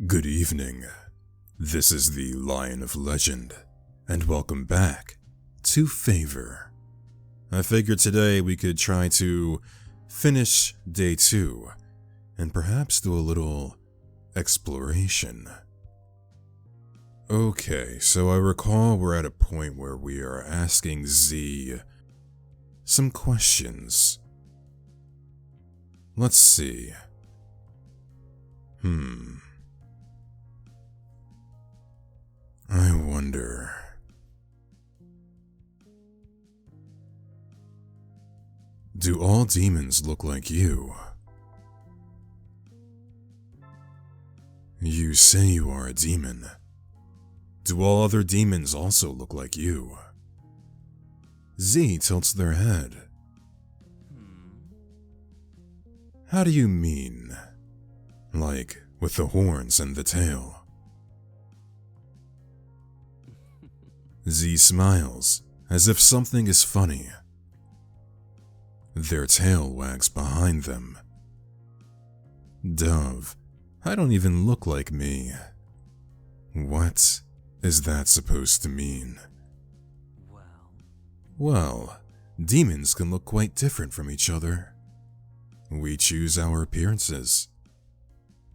Good evening. This is the Lion of Legend, and welcome back to Favor. I figured today we could try to finish day 2 and perhaps do a little exploration. Okay, so I recall we're at a point where we are asking Z some questions. Let's see. I wonder. Do all demons look like you? You say you are a demon. Do all other demons also look like you? Z tilts their head. How do you mean? Like with the horns and the tail? Z smiles, as if something is funny. Their tail wags behind them. Dove, I don't even look like me. What is that supposed to mean? Well, demons can look quite different from each other. We choose our appearances.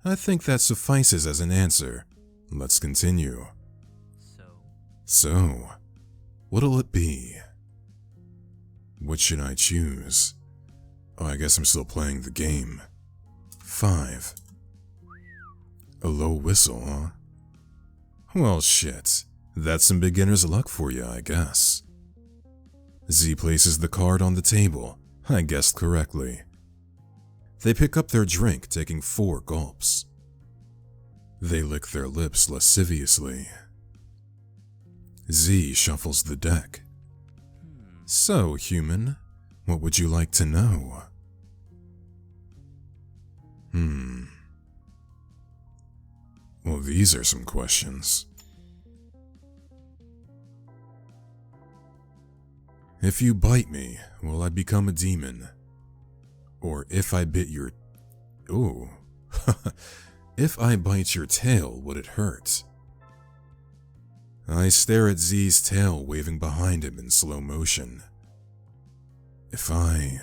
I think that suffices as an answer. Let's continue. So, what'll it be? What should I choose? Oh, I guess I'm still playing the game. 5. A low whistle, huh? Well, shit. That's some beginner's luck for you, I guess. Z places the card on the table. I guessed correctly. They pick up their drink, taking 4 gulps. They lick their lips lasciviously. Z shuffles the deck. So, human, what would you like to know? Well, these are some questions. If you bite me, will I become a demon? Or if I bit your... Ooh. If I bite your tail, would it hurt? I stare at Z's tail waving behind him in slow motion. If I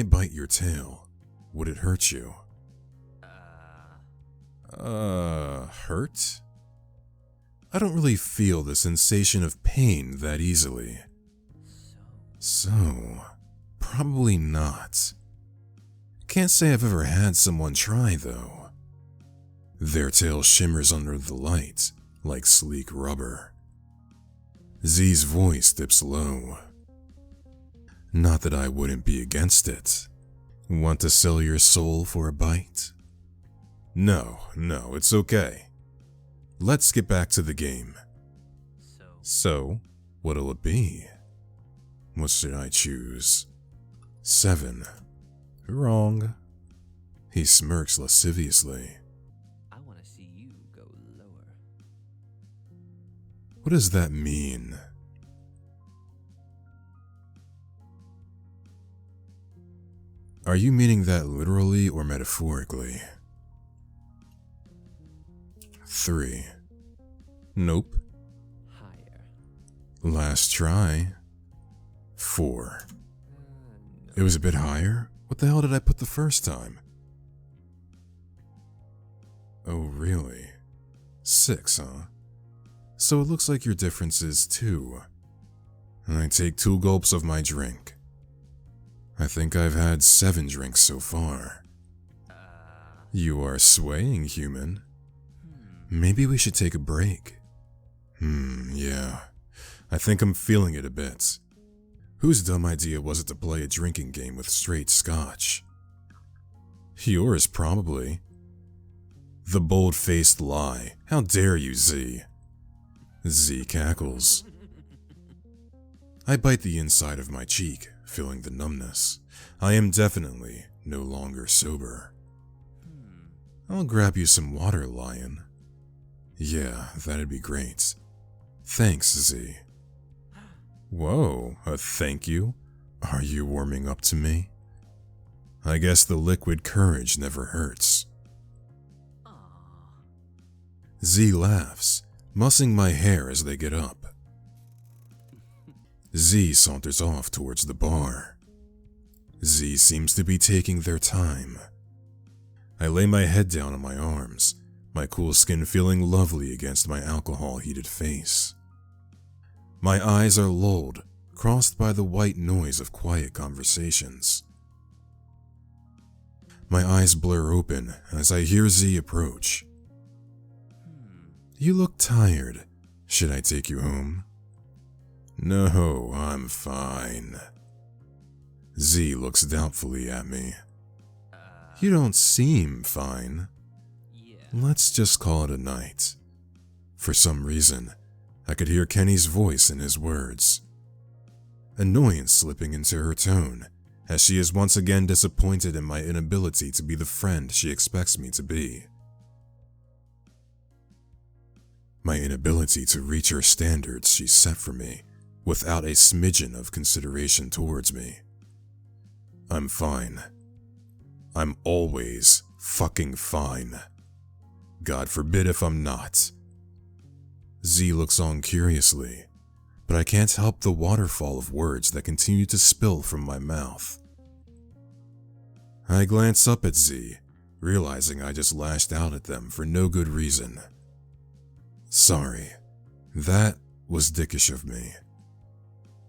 bite your tail, would it hurt you? Hurt? I don't really feel the sensation of pain that easily. So, probably not. Can't say I've ever had someone try, though. Their tail shimmers under the light, like sleek rubber. Z's voice dips low. Not that I wouldn't be against it. Want to sell your soul for a bite? No, it's okay. Let's get back to the game. So, what'll it be? What should I choose? 7. Wrong. He smirks lasciviously. What does that mean? Are you meaning that literally or metaphorically? 3. Nope. Higher. Last try. 4. It was a bit higher? What the hell did I put the first time? Oh, really? 6, huh? So it looks like your difference is 2. I take 2 gulps of my drink. I think I've had 7 drinks so far. You are swaying, human. Maybe we should take a break. Yeah. I think I'm feeling it a bit. Whose dumb idea was it to play a drinking game with straight scotch? Yours, probably. The bold-faced lie. How dare you, Z? Z cackles. I bite the inside of my cheek, feeling the numbness. I am definitely no longer sober. I'll grab you some water, Lion. Yeah, that'd be great. Thanks, Z. Whoa, a thank you? Are you warming up to me? I guess the liquid courage never hurts. Z laughs, mussing my hair as they get up. Z saunters off towards the bar. Z seems to be taking their time. I lay my head down on my arms, my cool skin feeling lovely against my alcohol-heated face. My eyes are lulled, crossed by the white noise of quiet conversations. My eyes blur open as I hear Z approach. You look tired. Should I take you home? No, I'm fine. Z looks doubtfully at me. You don't seem fine. Let's just call it a night. For some reason, I could hear Kenny's voice in his words. Annoyance slipping into her tone, as she is once again disappointed in my inability to be the friend she expects me to be. My inability to reach her standards she set for me, without a smidgen of consideration towards me. I'm fine. I'm always fucking fine. God forbid if I'm not. Z looks on curiously, but I can't help the waterfall of words that continue to spill from my mouth. I glance up at Z, realizing I just lashed out at them for no good reason. Sorry, that was dickish of me.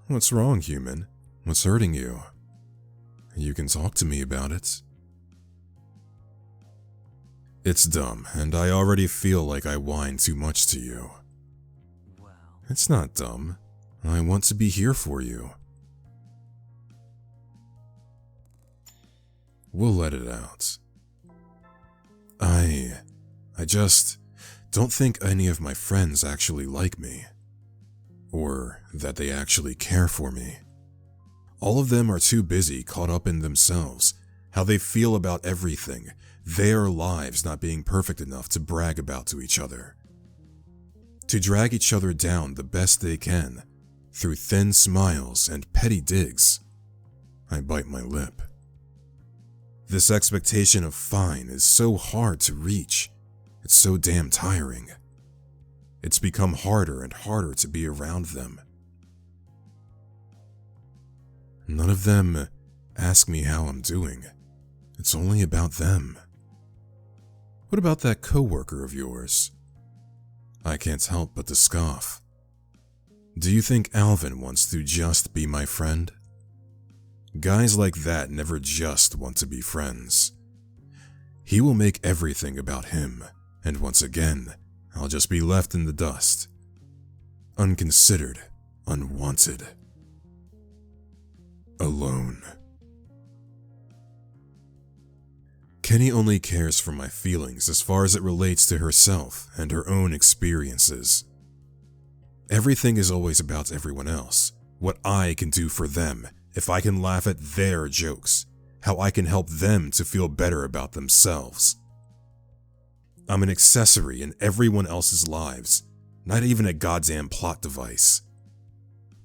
What's wrong, human? What's hurting you? You can talk to me about it. It's dumb, and I already feel like I whine too much to you. It's not dumb. I want to be here for you. We'll let it out. I just don't think any of my friends actually like me. Or that they actually care for me. All of them are too busy caught up in themselves, how they feel about everything, their lives not being perfect enough to brag about to each other. To drag each other down the best they can, through thin smiles and petty digs. I bite my lip. This expectation of fine is so hard to reach. It's so damn tiring. It's become harder and harder to be around them. None of them ask me how I'm doing. It's only about them. What about that coworker of yours? I can't help but to scoff. Do you think Alvin wants to just be my friend? Guys like that never just want to be friends. He will make everything about him, and once again, I'll just be left in the dust. Unconsidered, unwanted. Alone. Kenny only cares for my feelings as far as it relates to herself and her own experiences. Everything is always about everyone else, what I can do for them, if I can laugh at their jokes, how I can help them to feel better about themselves. I'm an accessory in everyone else's lives, not even a goddamn plot device.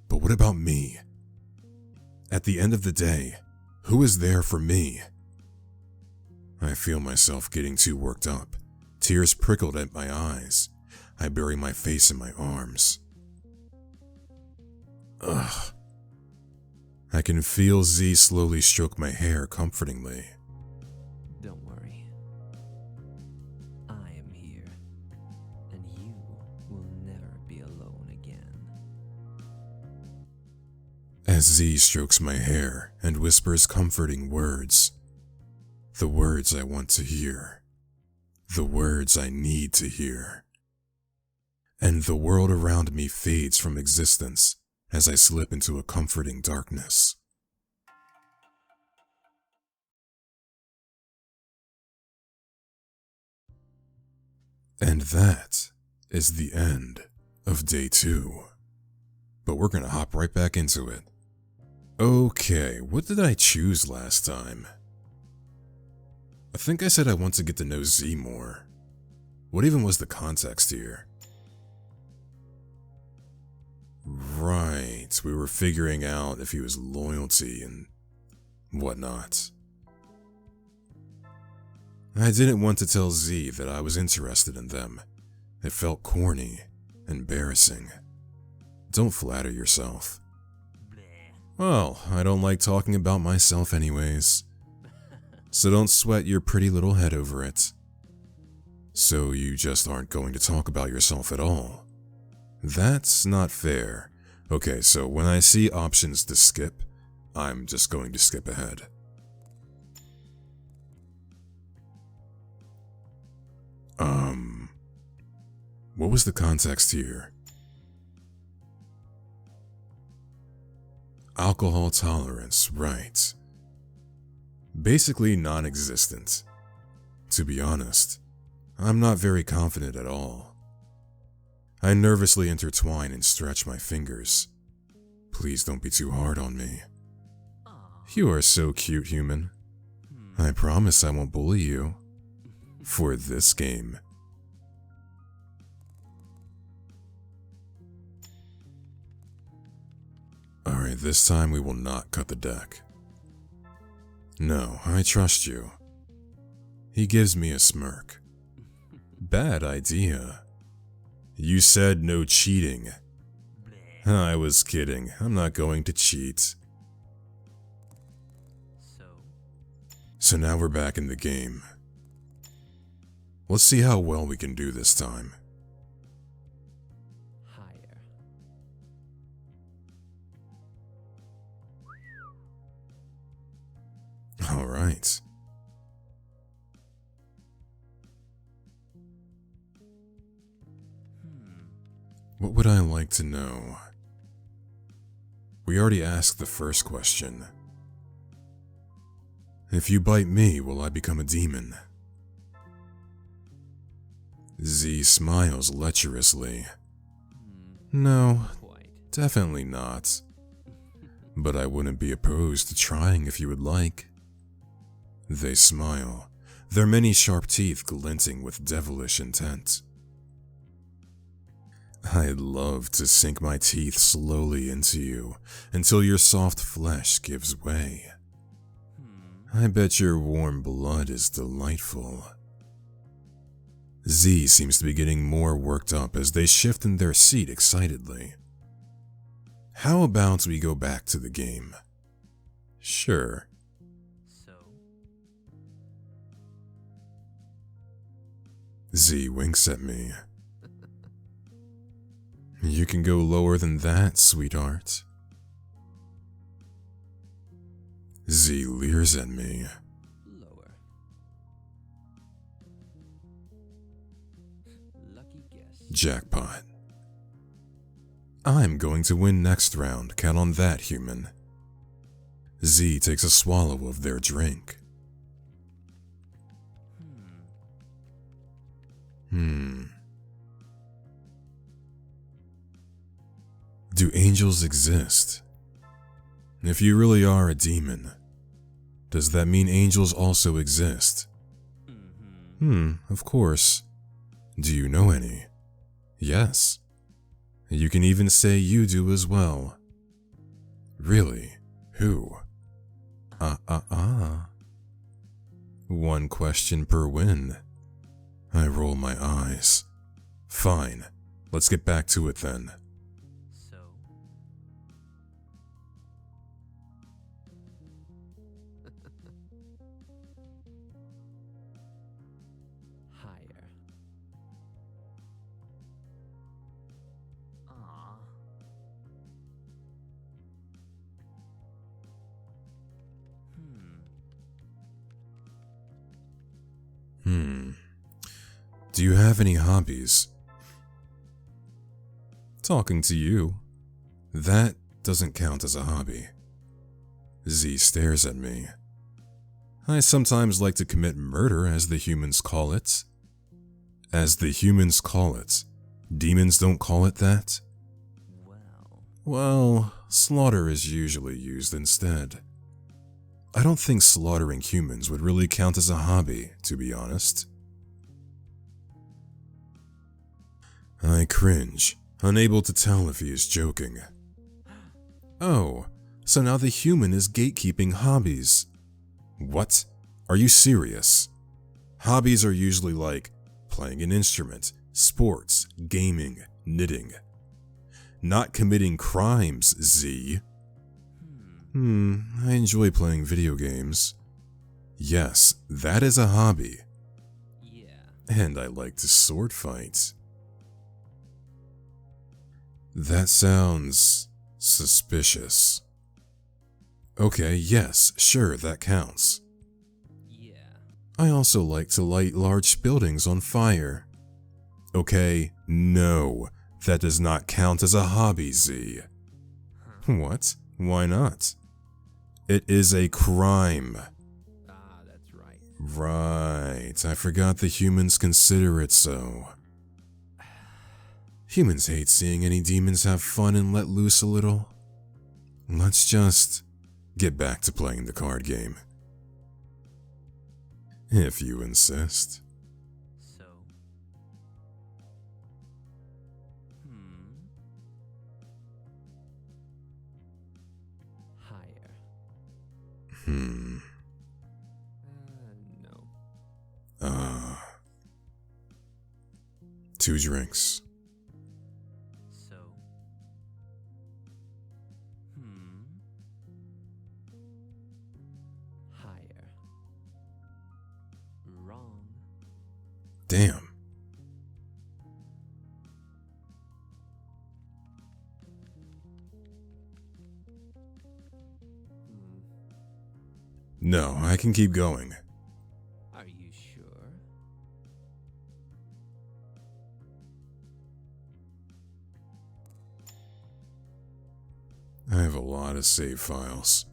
But what about me? At the end of the day, who is there for me? I feel myself getting too worked up, tears prickled at my eyes. I bury my face in my arms. Ugh. I can feel Z slowly stroke my hair comfortingly. Don't worry. I am here, and you will never be alone again. As Z strokes my hair and whispers comforting words. The words I want to hear. The words I need to hear. And the world around me fades from existence as I slip into a comforting darkness. And that is the end of day 2. But we're gonna hop right back into it. Okay, what did I choose last time? I think I said I want to get to know Z more. What even was the context here? Right, we were figuring out if he was loyalty and whatnot. I didn't want to tell Z that I was interested in them, It felt corny, embarrassing. Don't flatter yourself. Well, I don't like talking about myself anyways. So don't sweat your pretty little head over it. So you just aren't going to talk about yourself at all? That's not fair. Okay, so when I see options to skip, I'm just going to skip ahead. What was the context here? Alcohol tolerance, right. Basically non-existent. To be honest, I'm not very confident at all. I nervously intertwine and stretch my fingers. Please don't be too hard on me. You are so cute, human. I promise I won't bully you. For this game. Alright, this time we will not cut the deck. No, I trust you. He gives me a smirk. Bad idea. You said no cheating. I was kidding. I'm not going to cheat. So now we're back in the game. Let's see how well we can do this time. Higher. All right. What would I like to know? We already asked the first question. If you bite me, will I become a demon? Z smiles lecherously. No, definitely not. But I wouldn't be opposed to trying if you would like. They smile, their many sharp teeth glinting with devilish intent. I'd love to sink my teeth slowly into you until your soft flesh gives way. I bet your warm blood is delightful. Z seems to be getting more worked up as they shift in their seat excitedly. How about we go back to the game? Sure. So? Z winks at me. You can go lower than that, sweetheart. Z leers at me. Lower. Lucky guess. Jackpot. I'm going to win next round, count on that, human. Z takes a swallow of their drink. Do angels exist? If you really are a demon, does that mean angels also exist? Of course. Do you know any? Yes. You can even say you do as well. Really? Who? One question per win. I roll my eyes. Fine. Let's get back to it then. So? Higher. Aw. Do you have any hobbies? Talking to you. That doesn't count as a hobby. Z stares at me. I sometimes like to commit murder, as the humans call it. As the humans call it. Demons don't call it that? Well, slaughter is usually used instead. I don't think slaughtering humans would really count as a hobby, to be honest. I cringe, unable to tell if he is joking. Oh, so now the human is gatekeeping hobbies. What? Are you serious? Hobbies are usually like playing an instrument, sports, gaming, knitting. Not committing crimes, Z. I enjoy playing video games. Yes, that is a hobby. Yeah. And I like to sword fight. That sounds suspicious. Okay, yes, sure, that counts. Yeah. I also like to light large buildings on fire. Okay, no, that does not count as a hobby, Z. What? Why not? It is a crime. Ah, that's right. Right, I forgot the humans consider it so. Humans hate seeing any demons have fun and let loose a little. Let's just get back to playing the card game. If you insist. So? Higher. No. 2 drinks. So? Higher. Wrong. Damn. No, I can keep going. Are you sure? I have a lot of save files.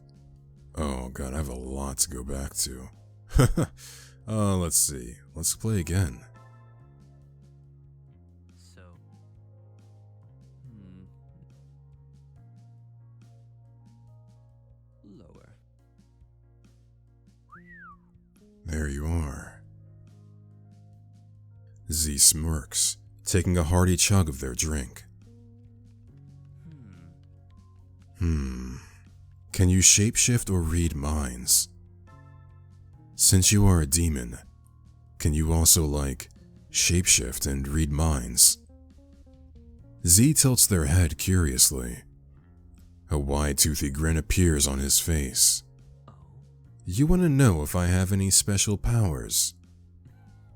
Oh god, I have a lot to go back to. Let's see. Let's play again. So? Lower. There you are. Z smirks, taking a hearty chug of their drink. Can you shapeshift or read minds? Since you are a demon, can you also, shapeshift and read minds? Z tilts their head curiously. A wide, toothy grin appears on his face. Oh? You want to know if I have any special powers?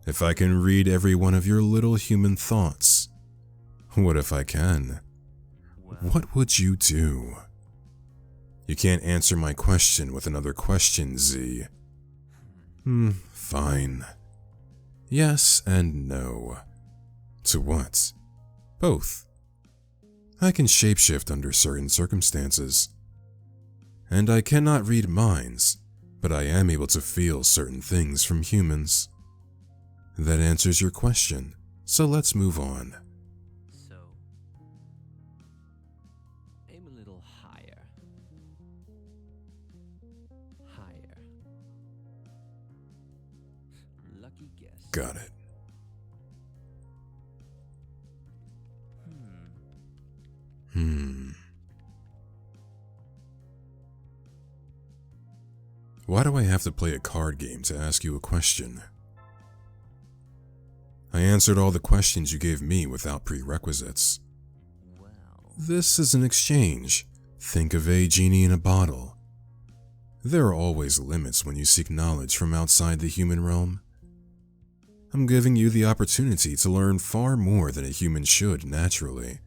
If I can read every one of your little human thoughts? What if I can? Well, What would you do? You can't answer my question with another question, Z. Fine. Yes and no. To what? Both. I can shapeshift under certain circumstances. And I cannot read minds, but I am able to feel certain things from humans. That answers your question, so let's move on. So? Aim a little higher. Higher. Lucky guess. Got it. Why do I have to play a card game to ask you a question? I answered all the questions you gave me without prerequisites. Well, This is an exchange. Think of a genie in a bottle. There are always limits when you seek knowledge from outside the human realm. I'm giving you the opportunity to learn far more than a human should naturally.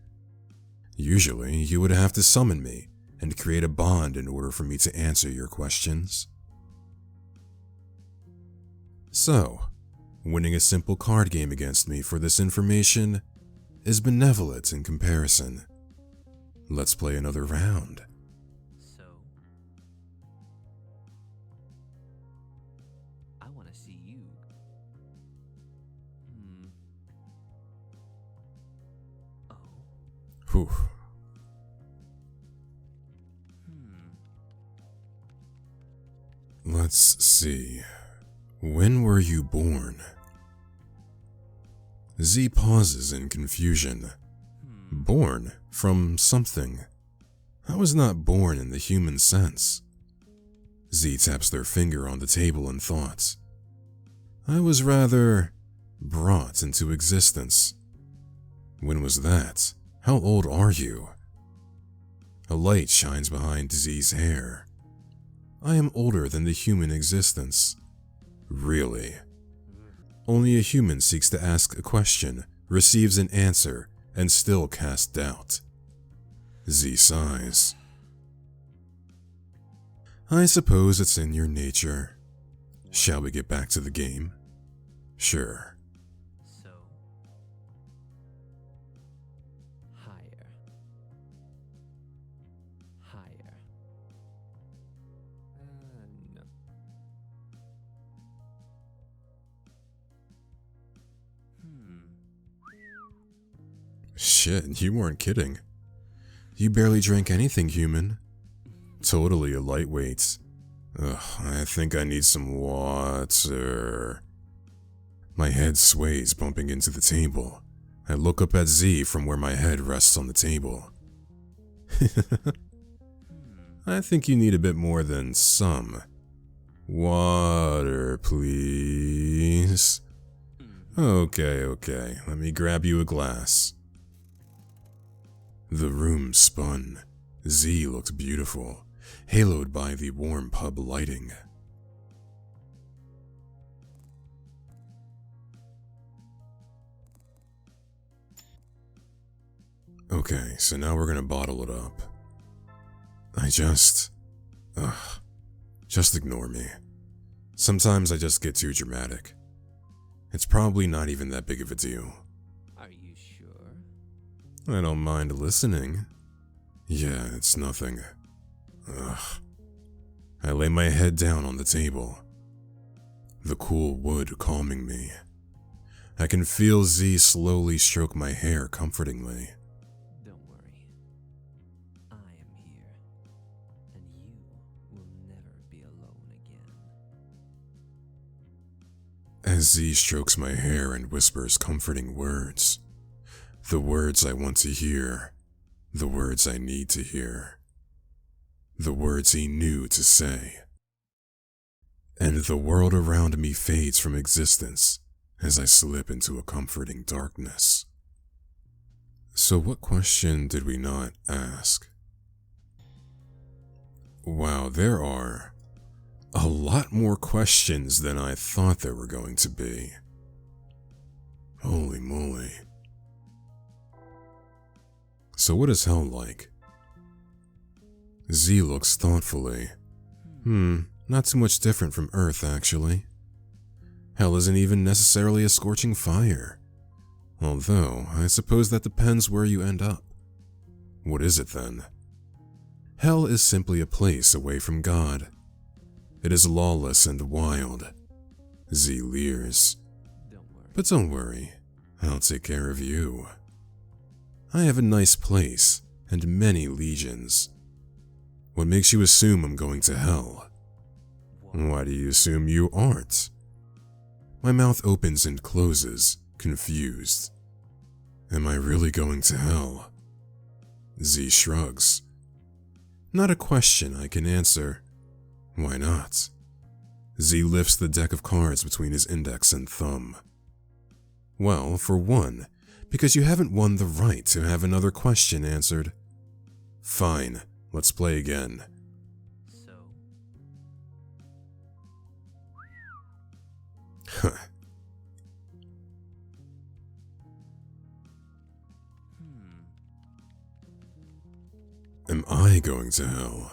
Usually, you would have to summon me and create a bond in order for me to answer your questions. So, winning a simple card game against me for this information is benevolent in comparison. Let's play another round. so? I want to see you. Oh? Whew. Let's see. When were you born? Z pauses in confusion. Born from something. I was not born in the human sense. Z taps their finger on the table in thought. I was rather brought into existence When was that? How old are you? A light shines behind Z's hair. I am older than the human existence. Really? Only a human seeks to ask a question, receives an answer, and still casts doubt. Z sighs. I suppose it's in your nature. Shall we get back to the game? Sure. So, higher. Higher. No. Shit, you weren't kidding. You barely drank anything, human. Totally a lightweight. Ugh, I think I need some water. My head sways, bumping into the table. I look up at Z from where my head rests on the table. I think you need a bit more than some. Water, please. Okay, let me grab you a glass. The room spun. Z looked beautiful, haloed by the warm pub lighting. Okay, so now we're gonna bottle it up. Just ignore me. Sometimes I just get too dramatic. It's probably not even that big of a deal. Are you sure? I don't mind listening. Yeah, it's nothing. I lay my head down on the table. The cool wood calming me. I can feel Z slowly stroke my hair comfortingly. Don't worry. I am here, and you will never be alone again. As Z strokes my hair and whispers comforting words. The words I want to hear. The words I need to hear. The words he knew to say. And the world around me fades from existence as I slip into a comforting darkness. So what question did we not ask? Wow, there are a lot more questions than I thought there were going to be. Holy moly. So what is hell like? Z looks thoughtfully. Not too much different from Earth, actually. Hell isn't even necessarily a scorching fire. Although, I suppose that depends where you end up. What is it then? Hell is simply a place away from God. It is lawless and wild. Z leers. Don't worry. But don't worry, I'll take care of you. I have a nice place and many legions. What makes you assume I'm going to hell? Why do you assume you aren't? My mouth opens and closes, confused. Am I really going to hell? Z shrugs. Not a question I can answer. Why not? Z lifts the deck of cards between his index and thumb. Well, for one, because you haven't won the right to have another question answered. Fine, let's play again. So, Am I going to hell?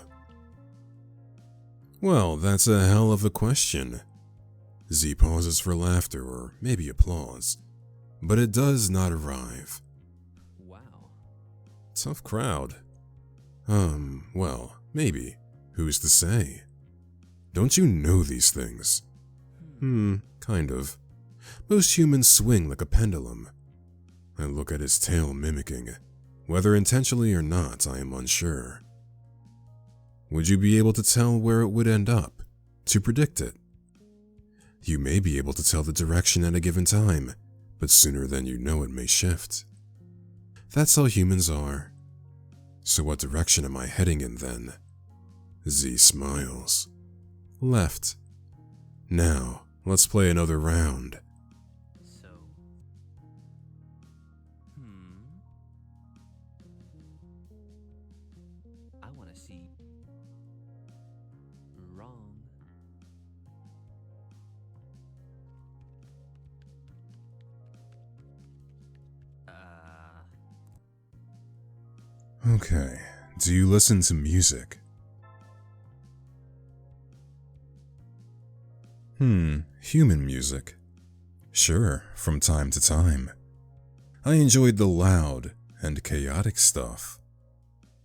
Well, that's a hell of a question. Z pauses for laughter or maybe applause, but it does not arrive. wow. Tough crowd. Well, maybe. Who's to say? Don't you know these things? Kind of. Most humans swing like a pendulum. I look at his tail mimicking. Whether intentionally or not, I am unsure. Would you be able to tell where it would end up? To predict it? You may be able to tell the direction at a given time, but sooner than you know it may shift. That's how humans are. So what direction am I heading in then? Z smiles. Left. Now, let's play another round. So, Okay, do you listen to music? Human music. Sure, from time to time. I enjoyed the loud and chaotic stuff,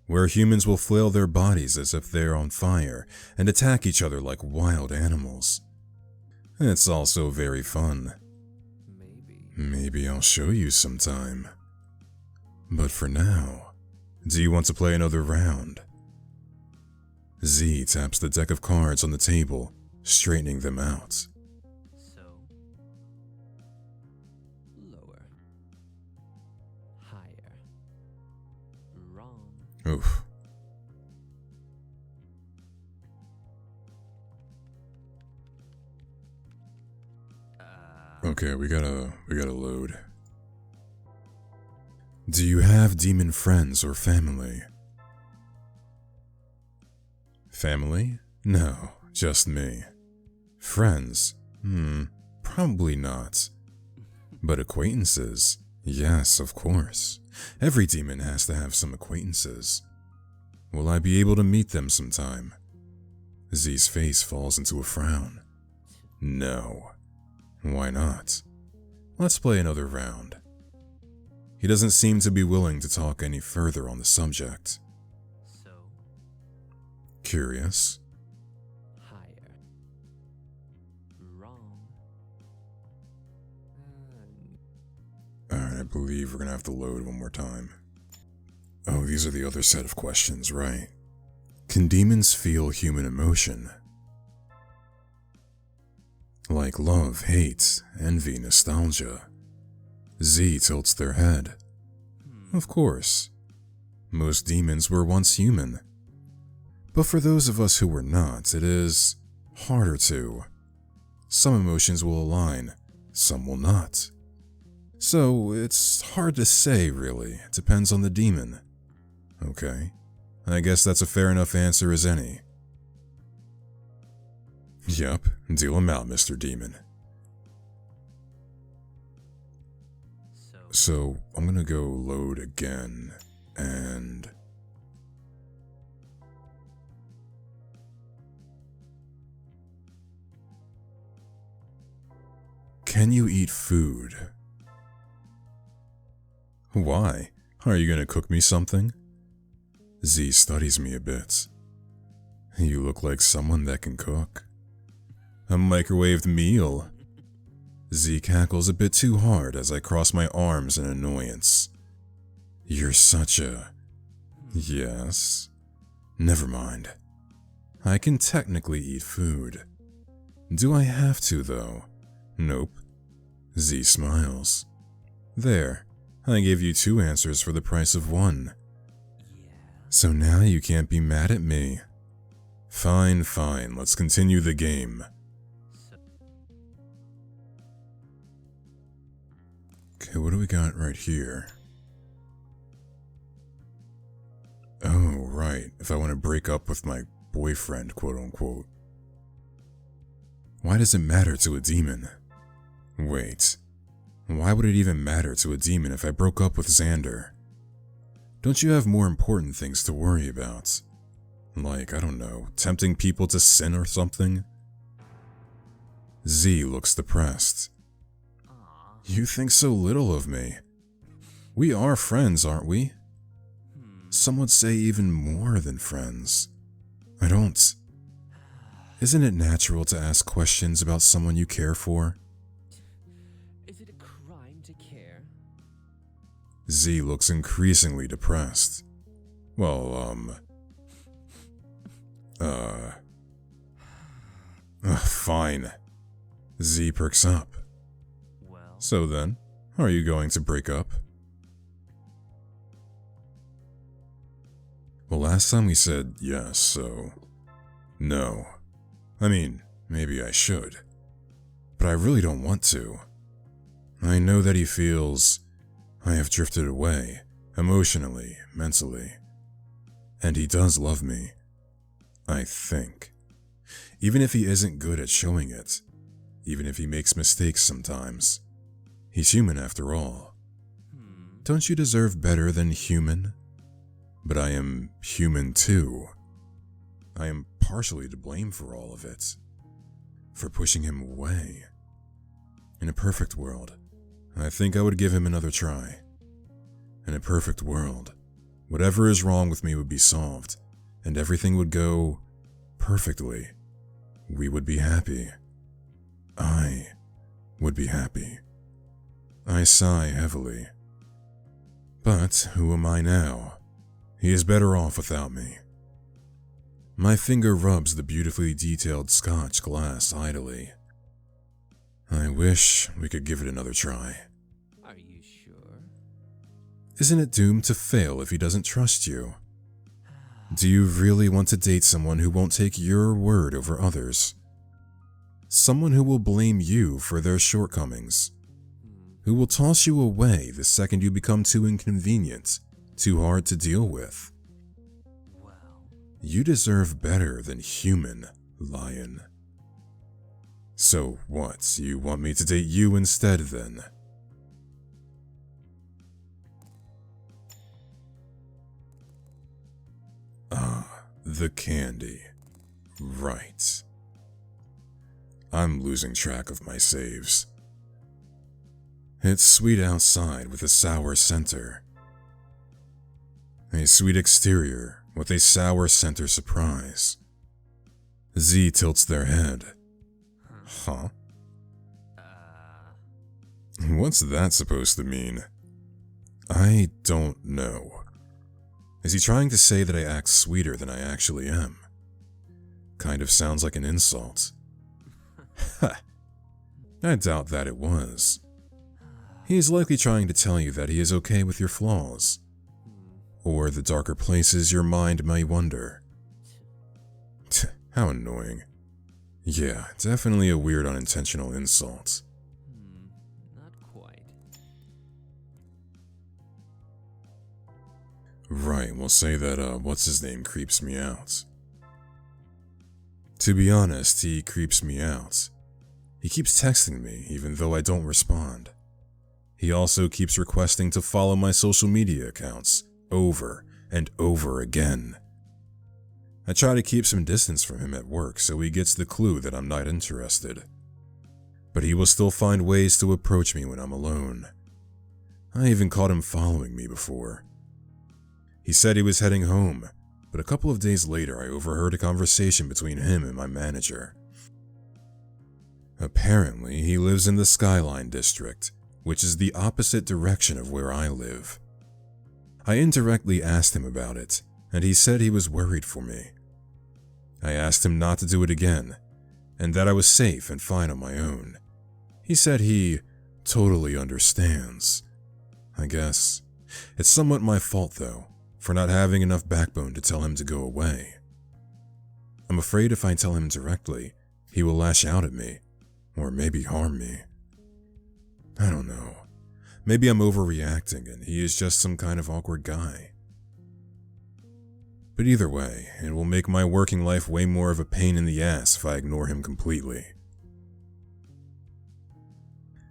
where humans will flail their bodies as if they're on fire and attack each other like wild animals. It's also very fun. Maybe I'll show you sometime. But for now, do you want to play another round? Z taps the deck of cards on the table, straightening them out. So, lower, higher, wrong. Oof. Okay, we gotta load. Do you have demon friends or family? Family? No, just me. Friends? Probably not. But acquaintances? Yes, of course. Every demon has to have some acquaintances. Will I be able to meet them sometime? Z's face falls into a frown. No. Why not? Let's play another round. He doesn't seem to be willing to talk any further on the subject. So, Curious? higher, wrong. Alright, I believe we're gonna have to load one more time. Oh, these are the other set of questions, right? Can demons feel human emotion? Like love, hate, envy, nostalgia. Z tilts their head. Of course. Most demons were once human. But for those of us who were not, it is harder to. Some emotions will align, some will not. So it's hard to say, really. It depends on the demon. Okay. I guess that's a fair enough answer as any. Yup, deal him out, Mr. Demon. So, I'm gonna go load again, and... Can you eat food? Why? Are you gonna cook me something? Z studies me a bit. You look like someone that can cook. A microwaved meal. Z cackles a bit too hard as I cross my arms in annoyance. You're such a... Yes? Never mind. I can technically eat food. Do I have to, though? Nope. Z smiles. There, I gave you 2 answers for the price of 1. Yeah. So now you can't be mad at me. Fine, let's continue the game. Okay, what do we got right here? Oh, right, if I want to break up with my boyfriend, quote-unquote. Why does it matter to a demon? Wait, why would it even matter to a demon if I broke up with Xander? Don't you have more important things to worry about? Like, I don't know, tempting people to sin or something? Z looks depressed. You think so little of me. We are friends, aren't we? Some would say even more than friends. I don't. Isn't it natural to ask questions about someone you care for? Is it a crime to care? Z looks increasingly depressed. Well, fine. Z perks up. Well, So then, are you going to break up? Well, last time we said yes, so... No. I mean, maybe I should. But I really don't want to. I know that he feels I have drifted away, emotionally, mentally. And he does love me. I think. Even if he isn't good at showing it. Even if he makes mistakes sometimes. He's human after all. Don't you deserve better than human? but I am human too. I am partially to blame for all of it, for pushing him away. In a perfect world, I think I would give him another try. In a perfect world, whatever is wrong with me would be solved, and everything would go perfectly. We would be happy. I would be happy. I sigh heavily. But who am I now? He is better off without me. My finger rubs the beautifully detailed Scotch glass idly. I wish we could give it another try. Are you sure? Isn't it doomed to fail if he doesn't trust you? Do you really want to date someone who won't take your word over others? Someone who will blame you for their shortcomings? Who will toss you away the second you become too inconvenient, too hard to deal with? Well, You deserve better than human, lion. So what, you want me to date you instead then? Ah, the candy. Right. I'm losing track of my saves. It's sweet outside with a sour center. A sweet exterior with a sour center surprise. Z tilts their head. Huh? What's that supposed to mean? I don't know. Is he trying to say that I act sweeter than I actually am? Kind of sounds like an insult. Ha! I doubt that it was. He is likely trying to tell you that he is okay with your flaws, or the darker places your mind may wander. How annoying. Yeah, definitely a weird unintentional insult. Not quite. Right, we'll say that, what's-his-name creeps me out. To be honest, he creeps me out. He keeps texting me, even though I don't respond. He also keeps requesting to follow my social media accounts, over and over again. I try to keep some distance from him at work so he gets the clue that I'm not interested. But he will still find ways to approach me when I'm alone. I even caught him following me before. He said he was heading home, but a couple of days later I overheard a conversation between him and my manager. Apparently, he lives in the Skyline district, which is the opposite direction of where I live. I indirectly asked him about it, and he said he was worried for me. I asked him not to do it again, and that I was safe and fine on my own. He said he totally understands. I guess. It's somewhat my fault, though, for not having enough backbone to tell him to go away. I'm afraid if I tell him directly, he will lash out at me, or maybe harm me. I don't know. Maybe I'm overreacting and he is just some kind of awkward guy. But either way, it will make my working life way more of a pain in the ass if I ignore him completely.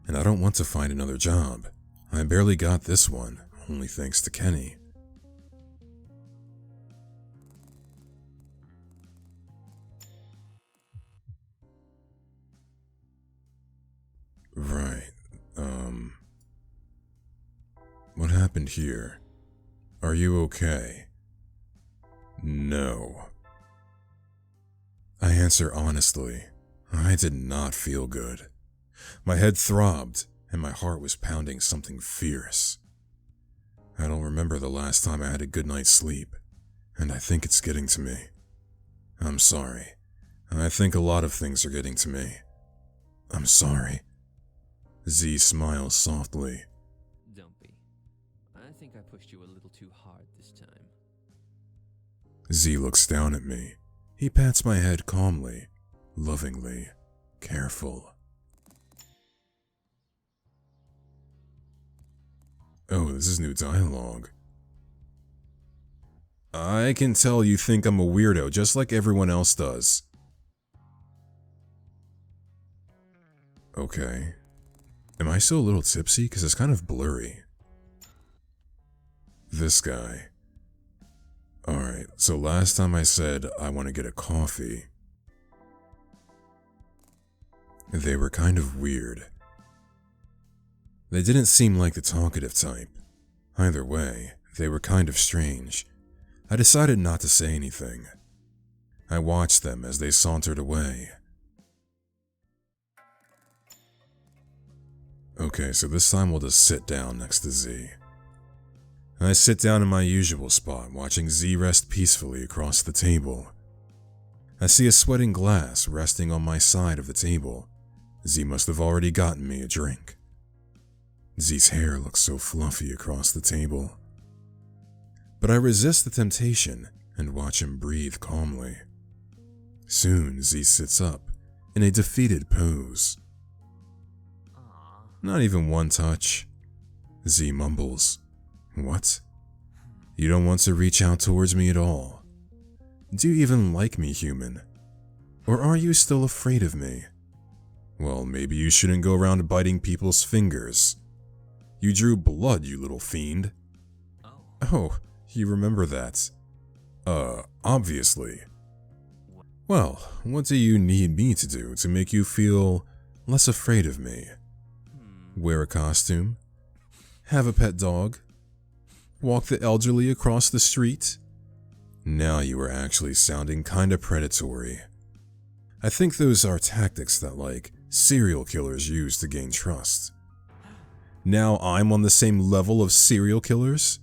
And I don't want to find another job. I barely got this one, only thanks to Kenny. Right, what happened here? Are you okay? No. I answer honestly. I did not feel good. My head throbbed, and my heart was pounding something fierce. I don't remember the last time I had a good night's sleep, and I think it's getting to me. I'm sorry. I think a lot of things are getting to me. I'm sorry. Z smiles softly. Don't be. I think I pushed you a little too hard this time. Z looks down at me. He pats my head calmly, lovingly, careful. Oh, this is new dialogue. I can tell you think I'm a weirdo just like everyone else does. Okay. Am I still a little tipsy? Because it's kind of blurry. This guy. Alright, so last time I said I want to get a coffee, they were kind of weird. They didn't seem like the talkative type. Either way, they were kind of strange. I decided not to say anything. I watched them as they sauntered away. Okay, so this time we'll just sit down next to Z. I sit down in my usual spot, watching Z rest peacefully across the table. I see a sweating glass resting on my side of the table. Z must have already gotten me a drink. Z's hair looks so fluffy across the table. But I resist the temptation and watch him breathe calmly. Soon, Z sits up in a defeated pose. Not even one touch. Z mumbles, "What? You don't want to reach out towards me at all? Do you even like me, human? Or are you still afraid of me? Well, maybe you shouldn't go around biting people's fingers. You drew blood, you little fiend." Oh, you remember that? Obviously. Well, what do you need me to do to make you feel less afraid of me? Wear a costume? Have a pet dog? Walk the elderly across the street? Now you are actually sounding kinda predatory. I think those are tactics that, like, serial killers use to gain trust. Now I'm on the same level of serial killers?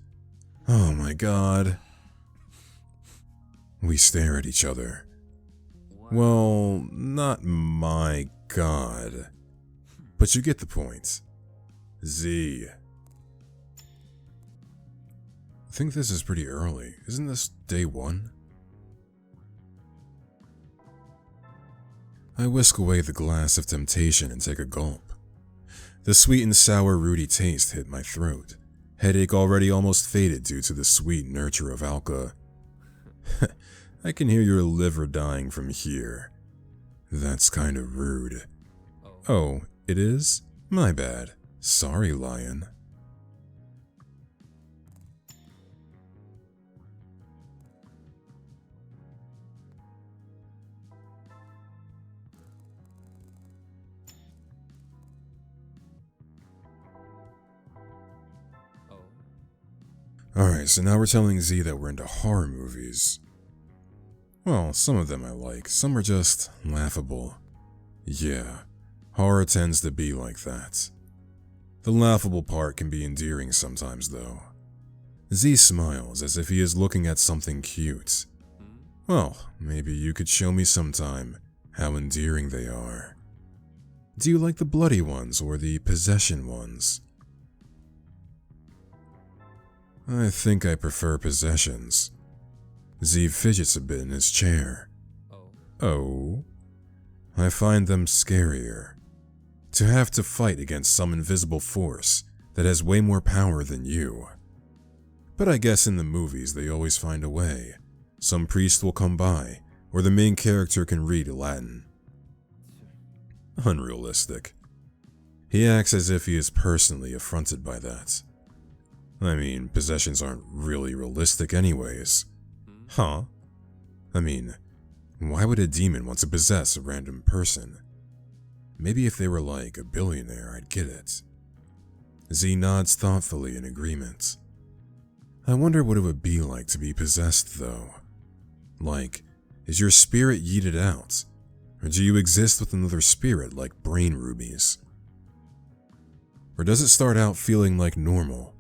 Oh my god. We stare at each other. Well, not my god. But you get the point. Z. I think this is pretty early. Isn't this day 1? I whisk away the glass of temptation and take a gulp. The sweet and sour rooty taste hit my throat. Headache already almost faded due to the sweet nurture of alka. I can hear your liver dying from here. That's kind of rude. Oh, it is? My bad. Sorry, lion. Alright, so now we're telling Z that we're into horror movies. Well, some of them I like, some are just laughable. Yeah, horror tends to be like that. The laughable part can be endearing sometimes, though. Z smiles as if he is looking at something cute. Well, maybe you could show me sometime how endearing they are. Do you like the bloody ones or the possession ones? I think I prefer possessions. Z fidgets a bit in his chair. Oh? I find them scarier. To have to fight against some invisible force that has way more power than you. But I guess in the movies they always find a way. Some priest will come by, or the main character can read Latin. Unrealistic. He acts as if he is personally affronted by that. I mean, possessions aren't really realistic anyways. Huh? I mean, why would a demon want to possess a random person? Maybe if they were like a billionaire, I'd get it. Z nods thoughtfully in agreement. I wonder what it would be like to be possessed, though. Like, is your spirit yeeted out? Or do you exist with another spirit like brain rubies? Or does it start out feeling like normal,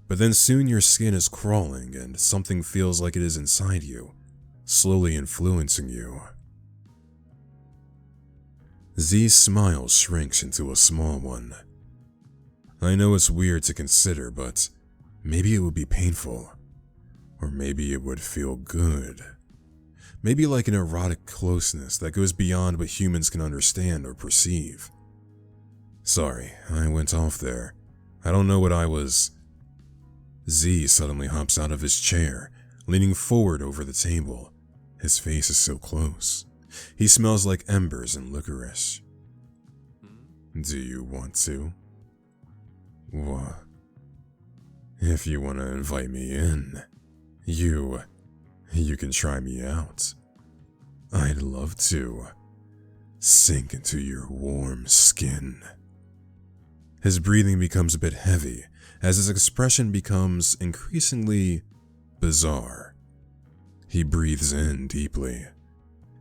but then soon your skin is crawling and something feels like it is inside you, slowly influencing you? Z's smile shrinks into a small one. I know it's weird to consider, but maybe it would be painful. Or maybe it would feel good. Maybe like an erotic closeness that goes beyond what humans can understand or perceive. Sorry, I went off there. I don't know what I was... Z suddenly hops out of his chair, leaning forward over the table. His face is so close. He smells like embers and licorice. Do you want to? What? If you want to invite me in, you You can try me out. I'd love to sink into your warm skin. His breathing becomes a bit heavy as his expression becomes increasingly bizarre. He breathes in deeply.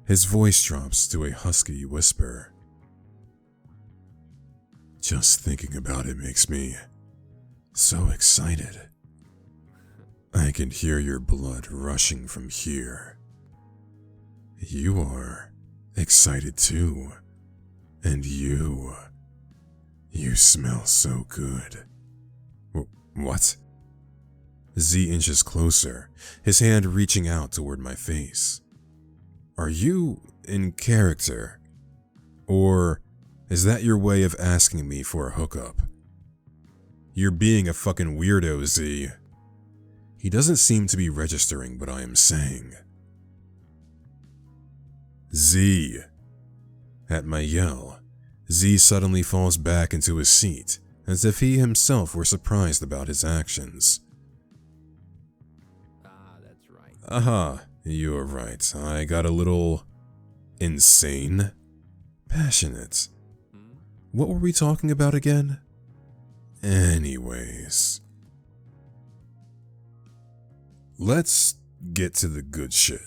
His voice drops to a husky whisper. Just thinking about it makes me so excited. I can hear your blood rushing from here. You are excited too. And you smell so good. What? Z inches closer, his hand reaching out toward my face. Are you in character? Or is that your way of asking me for a hookup? You're being a fucking weirdo, Z. He doesn't seem to be registering what I am saying. Z. At my yell, Z suddenly falls back into his seat, as if he himself were surprised about his actions. That's right. Aha, you're right. I got a little insane, passionate. What were we talking about again? Anyways, let's get to the good shit.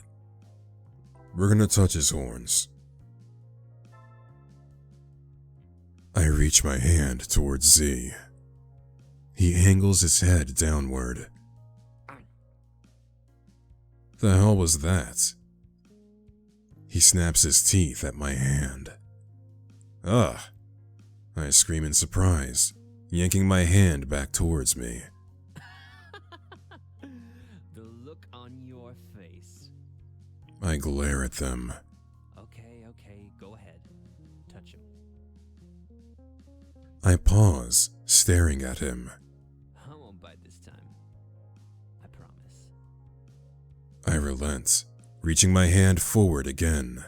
We're gonna touch his horns. I reach my hand towards Z. He angles his head downward. The hell was that? He snaps his teeth at my hand. Ugh! I scream in surprise, yanking my hand back towards me. The look on your face. I glare at them. Okay, go ahead. Touch him. I pause, staring at him. I won't bite this time. I promise. I relent, reaching my hand forward again.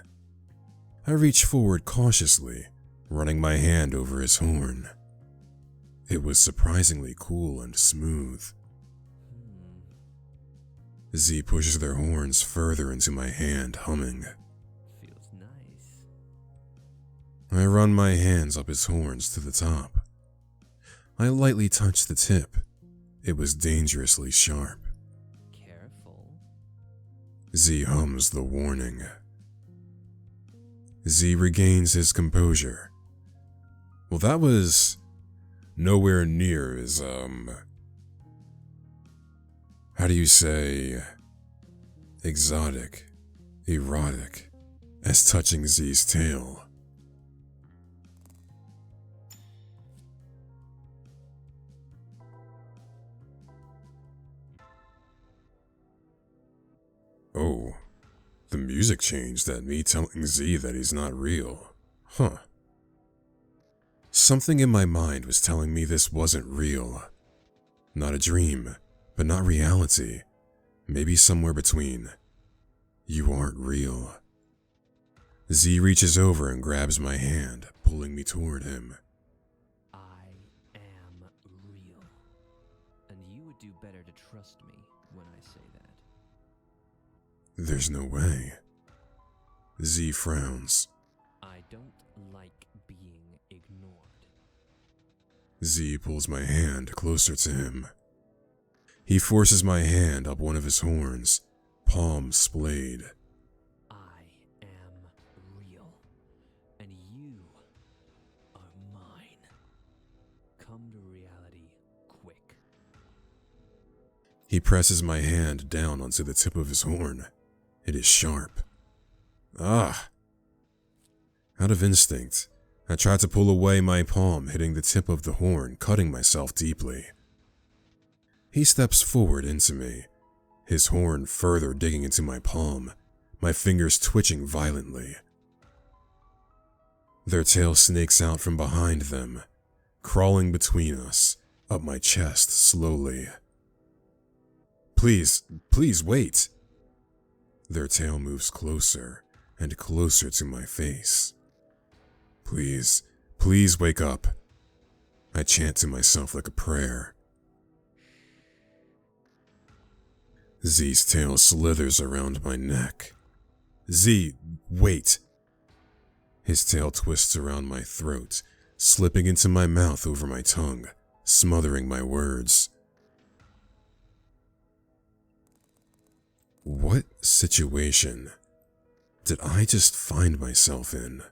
I reach forward cautiously, running my hand over his horn. It was surprisingly cool and smooth. Z pushes their horns further into my hand, humming. Feels nice. I run my hands up his horns to the top. I lightly touch the tip. It was dangerously sharp. Careful. Z hums the warning. Z regains his composure. Well, that was nowhere near as, how do you say, exotic, erotic, as touching Z's tail. Oh, the music changed at me telling Z that he's not real. Huh. Something in my mind was telling me this wasn't real. Not a dream, but not reality. Maybe somewhere between. You aren't real. Z reaches over and grabs my hand, pulling me toward him. I am real. And you would do better to trust me when I say that. There's no way. Z frowns. I don't like being ignored. Z pulls my hand closer to him. He forces my hand up one of his horns, palm splayed. I am real. And you are mine. Come to reality quick. He presses my hand down onto the tip of his horn. It is sharp. Ah! Out of instinct, I tried to pull away my palm, hitting the tip of the horn, cutting myself deeply. He steps forward into me, his horn further digging into my palm, my fingers twitching violently. Their tail snakes out from behind them, crawling between us, up my chest slowly. Please wait. Their tail moves closer and closer to my face. Please wake up. I chant to myself like a prayer. Z's tail slithers around my neck. Z, wait! His tail twists around my throat, slipping into my mouth over my tongue, smothering my words. What situation did I just find myself in?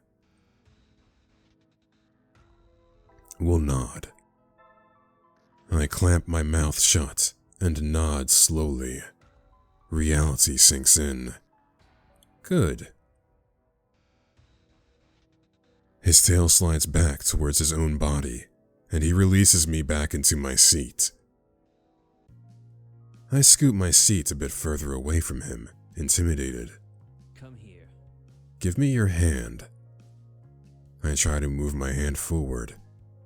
We'll nod. I clamp my mouth shut and nod slowly. Reality sinks in. Good. His tail slides back towards his own body, and he releases me back into my seat. I scoot my seat a bit further away from him, intimidated. Come here. Give me your hand. I try to move my hand forward.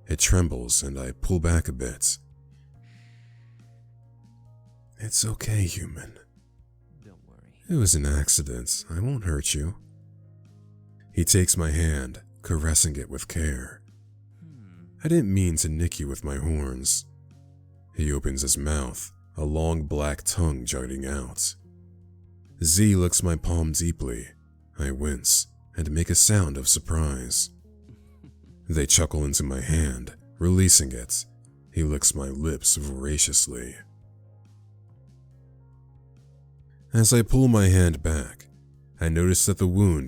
It trembles and I pull back a bit. It's okay, human. Don't worry. It was an accident. I won't hurt you. He takes my hand, caressing it with care. I didn't mean to nick you with my horns. He opens his mouth, a long black tongue jutting out. Z looks my palm deeply. I wince and make a sound of surprise. They chuckle into my hand, releasing it. He licks my lips voraciously. As I pull my hand back, I notice that the wound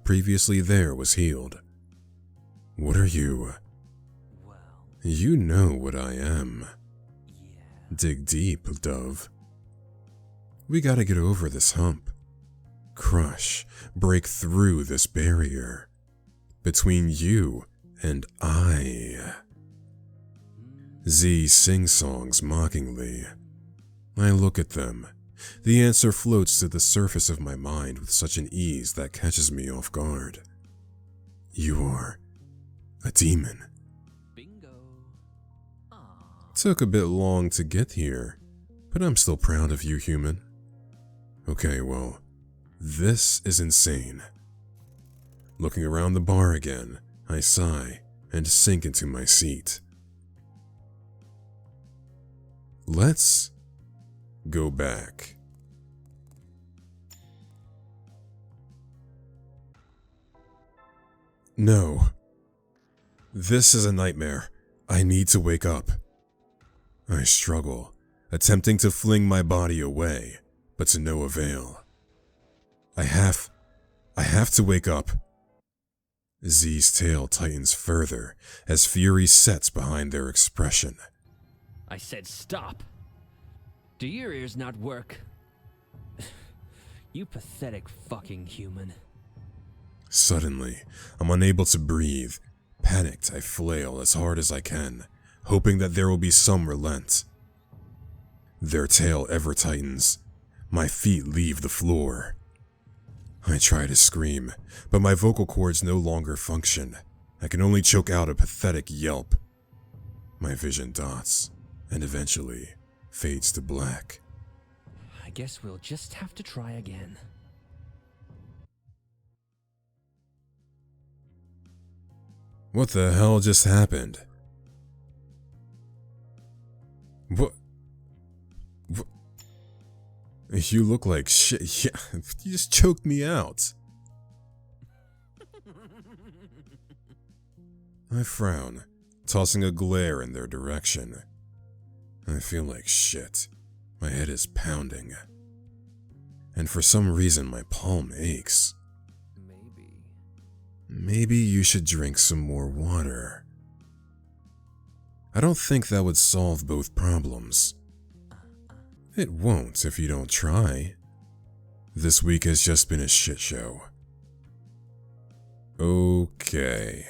previously there was healed. What are you? Well, You know what I am. yeah. Dig deep, dove. We gotta get over this hump. Crush, break through this barrier. Between you and I. Z sing-songs mockingly. I look at them. The answer floats to the surface of my mind with such an ease that catches me off guard. You are a demon. Bingo. Aw. Took a bit long to get here, but I'm still proud of you, human. Okay, well, this is insane. Looking around the bar again, I sigh and sink into my seat. Let's go back. No. This is a nightmare. I need to wake up. I struggle, attempting to fling my body away, but to no avail. I have to wake up. Z's tail tightens further as fury sets behind their expression. I said stop. Do your ears not work? You pathetic fucking human. Suddenly, I'm unable to breathe. Panicked, I flail as hard as I can, hoping that there will be some relent. Their tail ever tightens. My feet leave the floor. I try to scream, but my vocal cords no longer function. I can only choke out a pathetic yelp. My vision dots, and eventually fades to black. I guess we'll just have to try again. What the hell just happened? What? You look like shit. Yeah, you just choked me out. I frown, tossing a glare in their direction. I feel like shit. My head is pounding. And for some reason my palm aches. Maybe you should drink some more water. I don't think that would solve both problems. It won't if you don't try. This week has just been a shit show. Okay.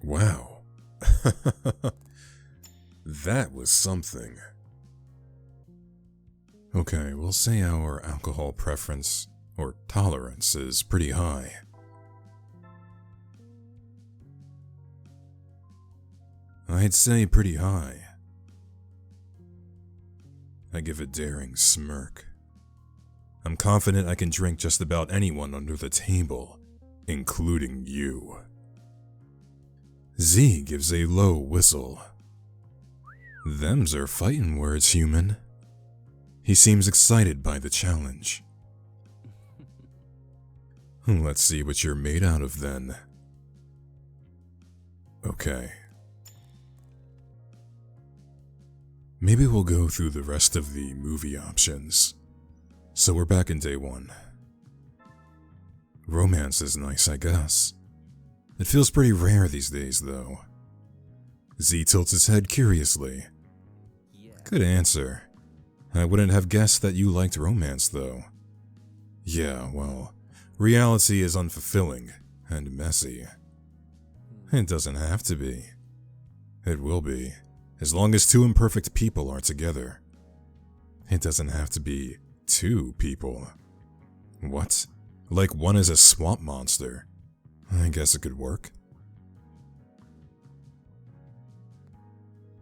Wow. That was something. Okay, we'll say our alcohol preference or tolerance is pretty high. I'd say pretty high. I give a daring smirk. I'm confident I can drink just about anyone under the table, including you. Z gives a low whistle. Them's are fighting words, human. He seems excited by the challenge. Let's see what you're made out of then. Okay. Maybe we'll go through the rest of the movie options. So we're back in day 1. Romance is nice, I guess. It feels pretty rare these days, though. Z tilts his head curiously. Good answer. I wouldn't have guessed that you liked romance, though. Yeah, well, reality is unfulfilling and messy. It doesn't have to be. It will be, as long as two imperfect people are together. It doesn't have to be 2 people. What? Like one is a swamp monster? I guess it could work.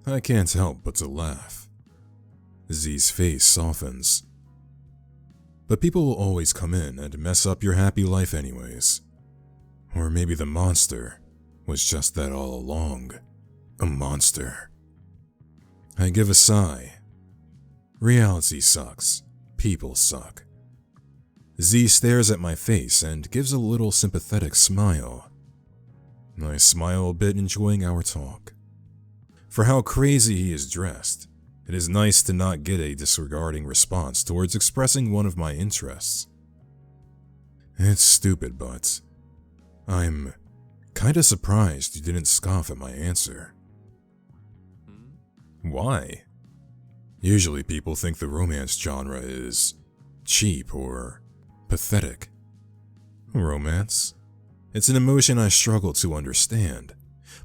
I can't help but to laugh. Z's face softens. But people will always come in and mess up your happy life anyways. Or maybe the monster was just that all along. A monster. I give a sigh. Reality sucks. People suck. Z stares at my face and gives a little sympathetic smile. I smile a bit, enjoying our talk. For how crazy he is dressed, it is nice to not get a disregarding response towards expressing one of my interests. It's stupid, but I'm kinda surprised you didn't scoff at my answer. Why? Usually people think the romance genre is cheap or pathetic. Romance? It's an emotion I struggle to understand,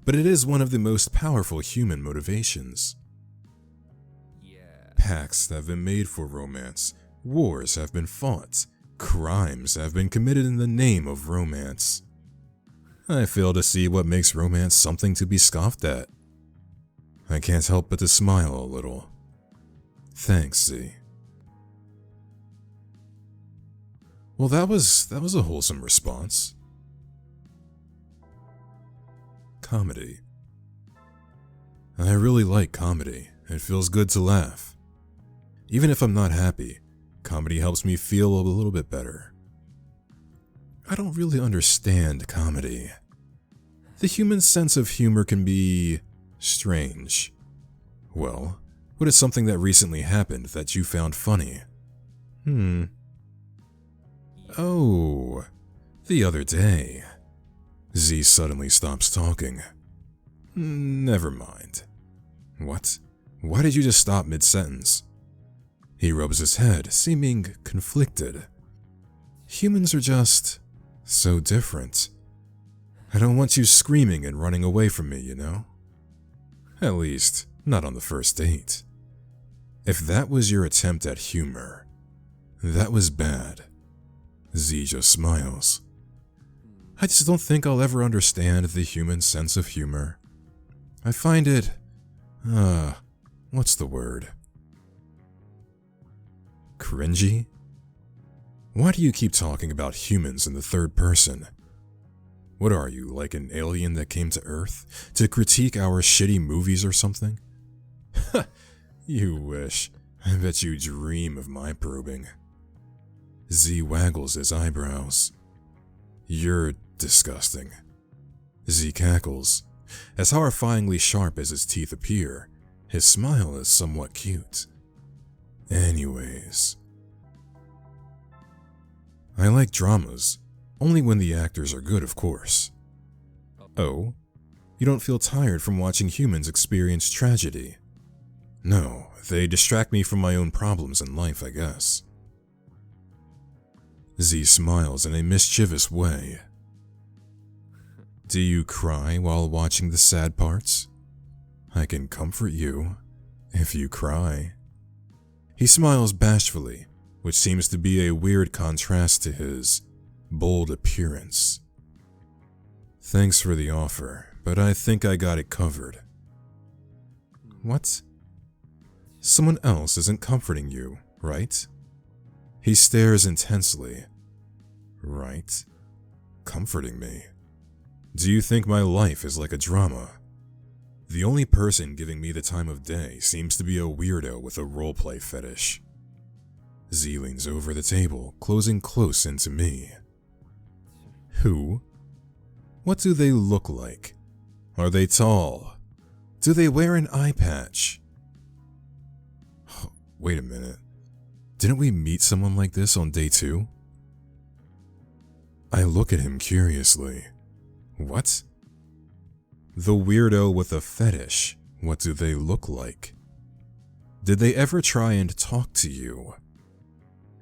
but it is one of the most powerful human motivations. Pacts have been made for romance, wars have been fought, crimes have been committed in the name of romance. I fail to see what makes romance something to be scoffed at. I can't help but to smile a little. Thanks, Z. Well, that was a wholesome response. Comedy. I really like comedy. It feels good to laugh. Even if I'm not happy, comedy helps me feel a little bit better. I don't really understand comedy. The human sense of humor can be strange. Well, what is something that recently happened that you found funny? Oh, the other day. Z suddenly stops talking. Never mind. What? Why did you just stop mid-sentence? He rubs his head, seeming conflicted. Humans are just so different. I don't want you screaming and running away from me, you know? At least, not on the first date. If that was your attempt at humor, that was bad. Z just smiles. I just don't think I'll ever understand the human sense of humor. I find it, what's the word? Cringy? Why do you keep talking about humans in the third person? What are you, like an alien that came to Earth to critique our shitty movies or something? Ha! You wish. I bet you dream of my probing. Z waggles his eyebrows. You're disgusting. Z cackles. As horrifyingly sharp as his teeth appear, his smile is somewhat cute. Anyways. I like dramas, only when the actors are good, of course. Oh? You don't feel tired from watching humans experience tragedy? No, they distract me from my own problems in life, I guess. Z smiles in a mischievous way. Do you cry while watching the sad parts? I can comfort you if you cry. He smiles bashfully, which seems to be a weird contrast to his bold appearance. Thanks for the offer, but I think I got it covered. What? Someone else isn't comforting you, right? He stares intensely. Right? Comforting me. Do you think my life is like a drama? The only person giving me the time of day seems to be a weirdo with a roleplay fetish. Z leans over the table, closing close into me. Who? What do they look like? Are they tall? Do they wear an eye patch? Oh, wait a minute. Didn't we meet someone like this on day 2? I look at him curiously. What? The weirdo with a fetish, what do they look like? Did they ever try and talk to you?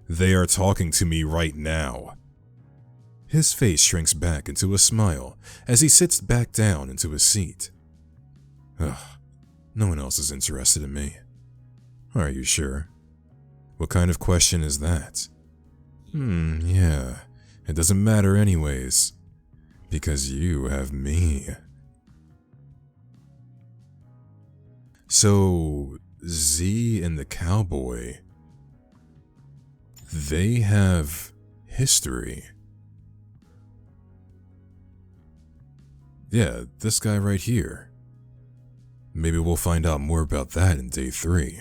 They are talking to me right now. His face shrinks back into a smile as he sits back down into his seat. Ugh, no one else is interested in me. Are you sure? What kind of question is that? Yeah, it doesn't matter anyways, because you have me. So, Z and the cowboy, they have history. Yeah, this guy right here. Maybe we'll find out more about that in day 3.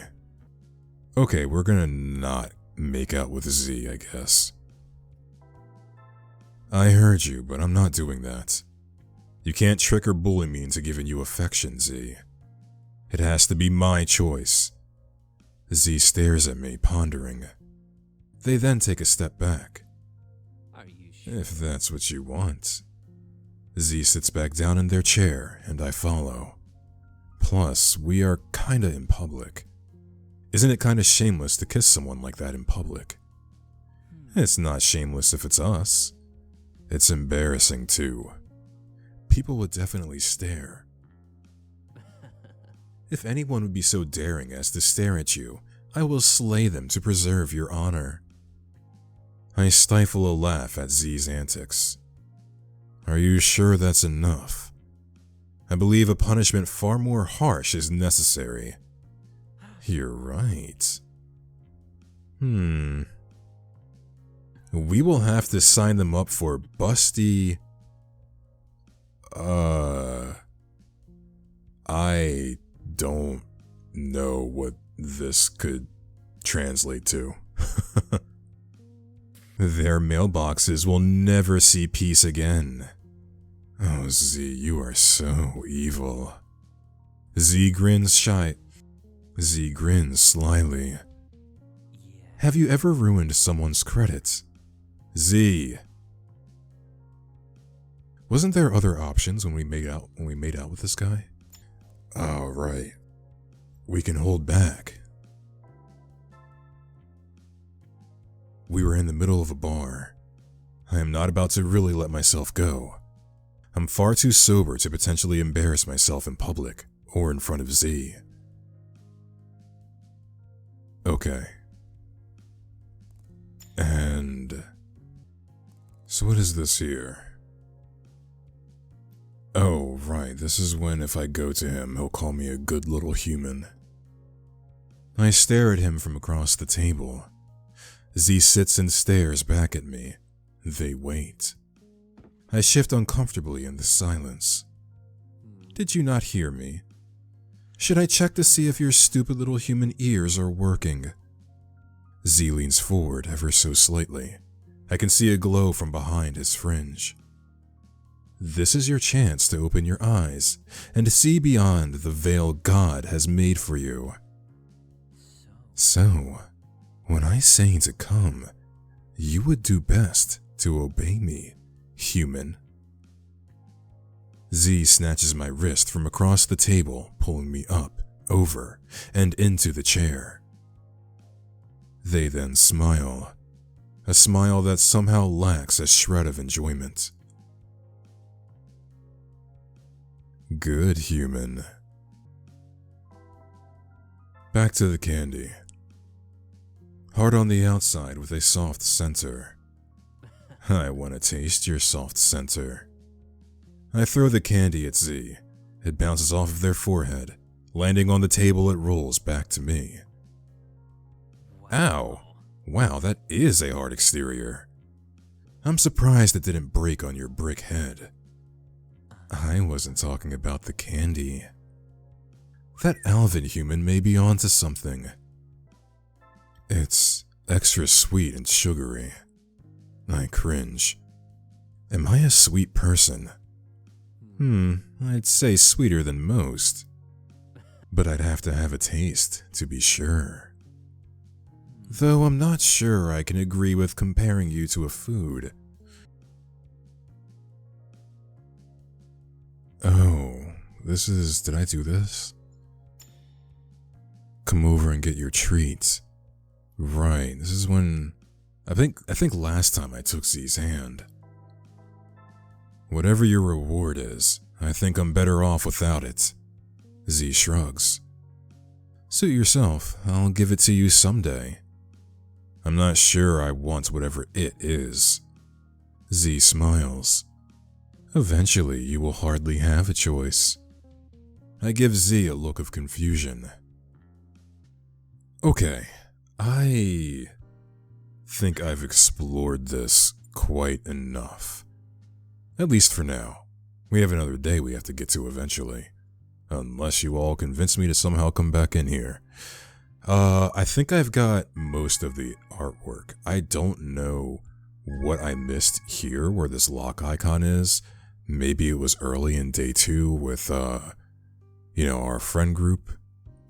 Okay, we're gonna not make out with Z, I guess. I heard you, but I'm not doing that. You can't trick or bully me into giving you affection, Z. It has to be my choice. Z stares at me, pondering. They then take a step back. Are you sure? If that's what you want. Z sits back down in their chair, and I follow. Plus, we are kinda in public. Isn't it kinda shameless to kiss someone like that in public? It's not shameless if it's us. It's embarrassing too. People would definitely stare. If anyone would be so daring as to stare at you, I will slay them to preserve your honor. I stifle a laugh at Z's antics. Are you sure that's enough? I believe a punishment far more harsh is necessary. You're right. We will have to sign them up for busty... I don't know what this could translate to. Their mailboxes will never see peace again. Oh, Z, you are so evil. Z grins slyly. Yeah. Have you ever ruined someone's credit? Z. Wasn't there other options when we made out with this guy? Oh, right. We can hold back. We were in the middle of a bar. I am not about to really let myself go. I'm far too sober to potentially embarrass myself in public or in front of Z. Okay. And... so what is this here? Oh, right, this is when if I go to him, he'll call me a good little human. I stare at him from across the table. Z sits and stares back at me. They wait. I shift uncomfortably in the silence. Did you not hear me? Should I check to see if your stupid little human ears are working? Z leans forward ever so slightly. I can see a glow from behind his fringe. This is your chance to open your eyes and see beyond the veil God has made for you. So, when I say to come, you would do best to obey me, human. Z snatches my wrist from across the table, pulling me up, over, and into the chair. They then smile, a smile that somehow lacks a shred of enjoyment. Good, human. Back to the candy. Hard on the outside with a soft center. I want to taste your soft center. I throw the candy at Z. It bounces off of their forehead. Landing on the table, it rolls back to me. Ow! Wow, that is a hard exterior. I'm surprised it didn't break on your brick head. I wasn't talking about the candy. That Alvin human may be onto something. It's extra sweet and sugary. I cringe. Am I a sweet person? I'd say sweeter than most. But I'd have to have a taste to be sure. Though I'm not sure I can agree with comparing you to a food. Oh, did I do this? Come over and get your treats. Right, this is when, I think last time I took Z's hand. Whatever your reward is, I think I'm better off without it. Z shrugs. Suit yourself, I'll give it to you someday. I'm not sure I want whatever it is. Z smiles. Eventually, you will hardly have a choice. I give Z a look of confusion. Okay, I think I've explored this quite enough. At least for now. We have another day we have to get to eventually. Unless you all convince me to somehow come back in here. I think I've got most of the artwork. I don't know what I missed here where this lock icon is. Maybe it was early in day 2 with, our friend group.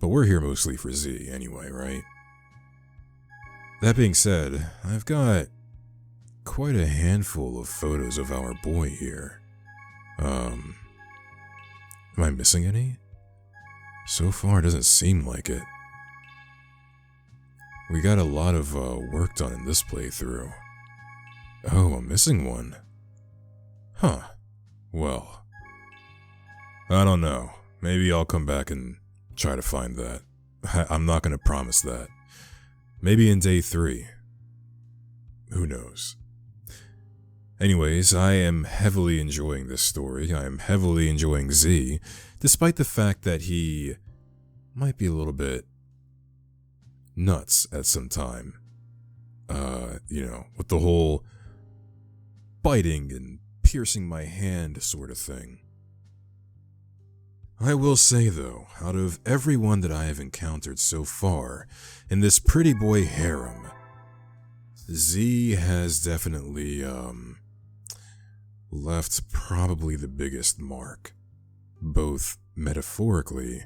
But we're here mostly for Z anyway, right? That being said, I've got quite a handful of photos of our boy here. Am I missing any? So far, it doesn't seem like it. We got a lot of work done in this playthrough. Oh, I'm missing one. Huh. Well, I don't know. Maybe I'll come back and try to find that. I'm not going to promise that. Maybe in day 3. Who knows? Anyways, I am heavily enjoying this story. I am heavily enjoying Z, despite the fact that he might be a little bit nuts at some time. With the whole biting and piercing my hand sort of thing. I will say though, out of everyone that I have encountered so far in this pretty boy harem, Z has definitely, left probably the biggest mark, both metaphorically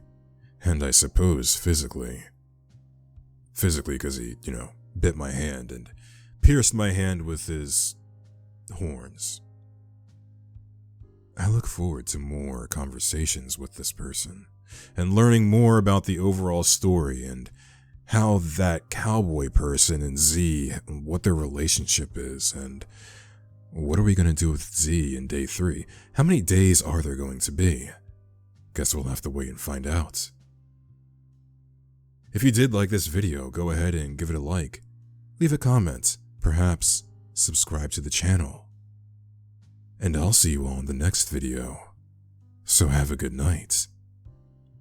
and I suppose physically. Physically because he, bit my hand and pierced my hand with his horns. I look forward to more conversations with this person and learning more about the overall story and how that cowboy person and Z, what their relationship is, and what are we going to do with Z in day 3? How many days are there going to be? Guess we'll have to wait and find out. If you did like this video, go ahead and give it a like, leave a comment, perhaps subscribe to the channel. And I'll see you all in the next video. So have a good night.